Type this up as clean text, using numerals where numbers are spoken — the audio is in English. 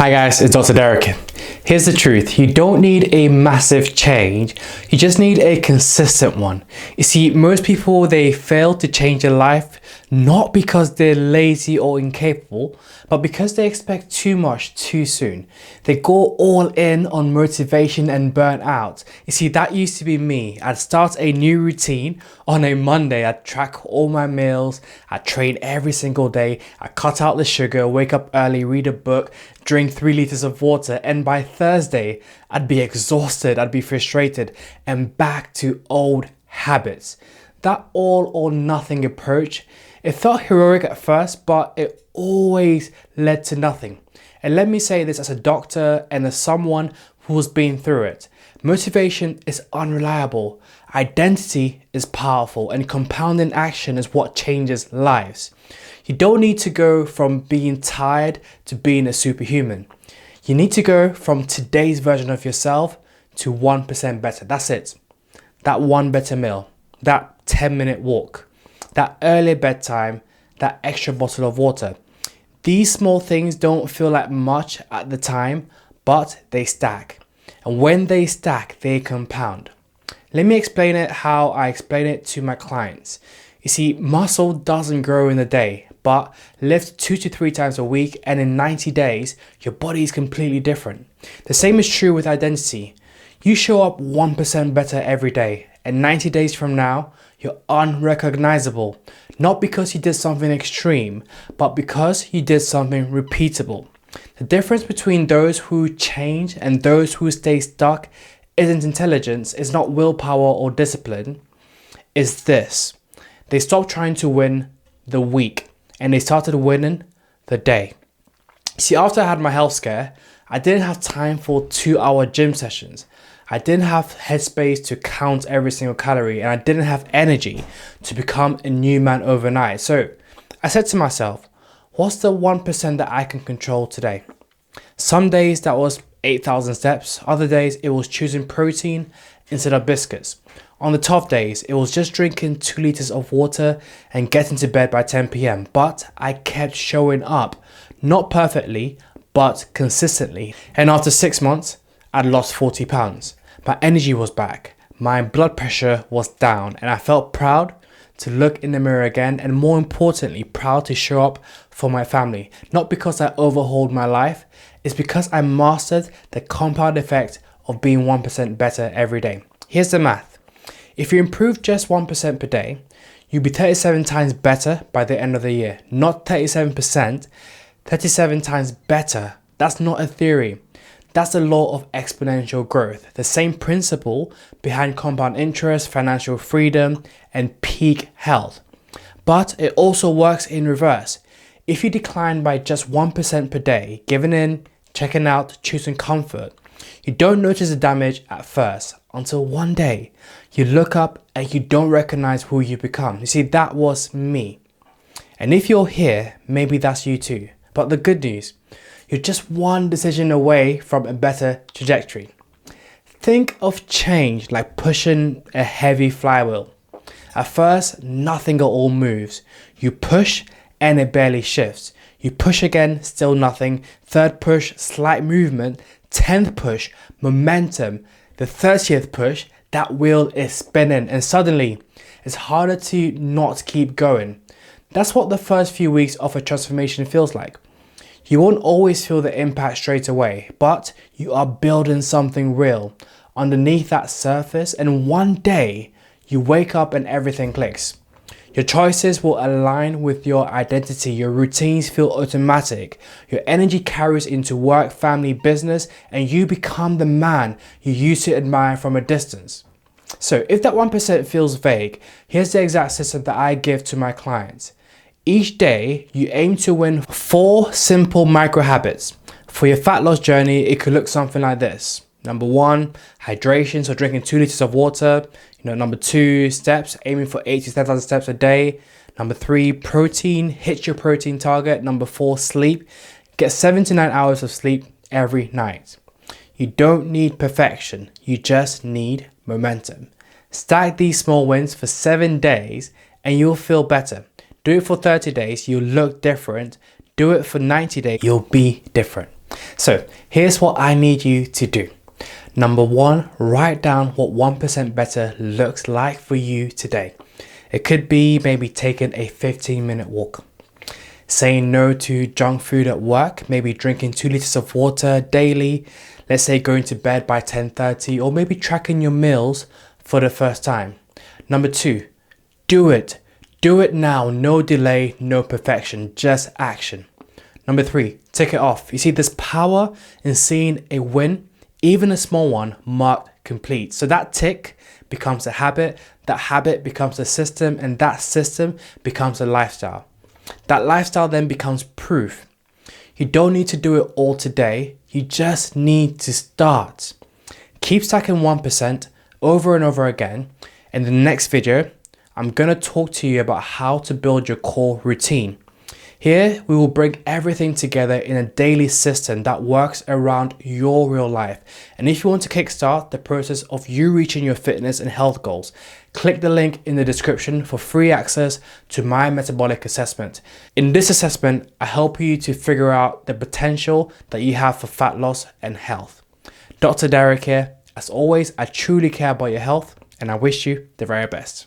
Hi guys, it's Dr. Derek. Here's the truth, you don't need a massive change, you just need a consistent one. You see, most people, they fail to change their life not because they're lazy or incapable, but because they expect too much too soon. They go all in on motivation and burn out. You see, that used to be me. I'd start a new routine on a Monday, I'd track all my meals, I'd train every single day, I'd cut out the sugar, wake up early, read a book, drink 3 liters of water, and by Thursday, I'd be exhausted, I'd be frustrated, and back to old habits. That all or nothing approach, it felt heroic at first, but it always led to nothing. And let me say this as a doctor and as someone who's been through it. Motivation is unreliable, identity is powerful, and compounding action is what changes lives. You don't need to go from being tired to being a superhuman. You need to go from today's version of yourself to 1% better. That's it. That one better meal, that 10-minute walk, that early bedtime, that extra bottle of water. These small things don't feel like much at the time, but they stack. And when they stack, they compound. Let me explain it how I explain it to my clients. You see, muscle doesn't grow in a day, but lift 2 to 3 times a week, and in 90 days, your body is completely different. The same is true with identity. You show up 1% better every day, and 90 days from now, you're unrecognizable. Not because you did something extreme, but because you did something repeatable. The difference between those who change and those who stay stuck isn't intelligence, it's not willpower or discipline, it's this. They stopped trying to win the week and they started winning the day. See, after I had my health scare, I didn't have time for 2-hour gym sessions. I didn't have headspace to count every single calorie, and I didn't have energy to become a new man overnight. So I said to myself, what's the 1% that I can control today? Some days that was 8,000 steps. Other days it was choosing protein instead of biscuits. On the tough days, it was just drinking 2 liters of water and getting to bed by 10 p.m. But I kept showing up, not perfectly, but consistently. And after 6 months, I'd lost 40 pounds. My energy was back, my blood pressure was down, and I felt proud to look in the mirror again, and more importantly, proud to show up for my family. Not because I overhauled my life, it's because I mastered the compound effect of being 1% better every day. Here's the math. If you improve just 1% per day, you'll be 37 times better by the end of the year. Not 37%, 37 times better. That's not a theory. That's the law of exponential growth, the same principle behind compound interest, financial freedom, and peak health. But it also works in reverse. If you decline by just 1% per day, giving in, checking out, choosing comfort, you don't notice the damage at first until one day you look up and you don't recognize who you become. You see, that was me. And if you're here, maybe that's you too. But the good news, you're just one decision away from a better trajectory. Think of change like pushing a heavy flywheel. At first, nothing at all moves. You push and it barely shifts. You push again, still nothing. Third push, slight movement. 10th push, momentum. The 30th push, that wheel is spinning, and suddenly it's harder to not keep going. That's what the first few weeks of a transformation feels like. You won't always feel the impact straight away, but you are building something real underneath that surface, and one day you wake up and everything clicks. Your choices will align with your identity, your routines feel automatic, your energy carries into work, family, business, and you become the man you used to admire from a distance. So if that 1% feels vague, here's the exact system that I give to my clients. Each day, you aim to win 4 simple micro habits. For your fat loss journey, it could look something like this. Number 1, hydration, so drinking 2 liters of water. Number 2, steps, aiming for 8 to 10,000 steps a day. Number 3, protein, hit your protein target. Number 4, sleep, get 7 to 9 hours of sleep every night. You don't need perfection, you just need momentum. Stack these small wins for 7 days and you'll feel better. Do it for 30 days, you'll look different. Do it for 90 days, you'll be different. So here's what I need you to do. Number one, write down what 1% better looks like for you today. It could be maybe taking a 15-minute walk, saying no to junk food at work, maybe drinking 2 liters of water daily, let's say going to bed by 10:30, or maybe tracking your meals for the first time. Number two, do it. Do it now, no delay, no perfection, just action. Number three, tick it off. You see, there's power in seeing a win, even a small one, marked complete. So that tick becomes a habit, that habit becomes a system, and that system becomes a lifestyle. That lifestyle then becomes proof. You don't need to do it all today, you just need to start. Keep stacking 1% over and over again. In the next video, I'm gonna talk to you about how to build your core routine. Here, we will bring everything together in a daily system that works around your real life. And if you want to kickstart the process of you reaching your fitness and health goals, click the link in the description for free access to my metabolic assessment. In this assessment, I help you to figure out the potential that you have for fat loss and health. Dr. Derek here. As always, I truly care about your health and I wish you the very best.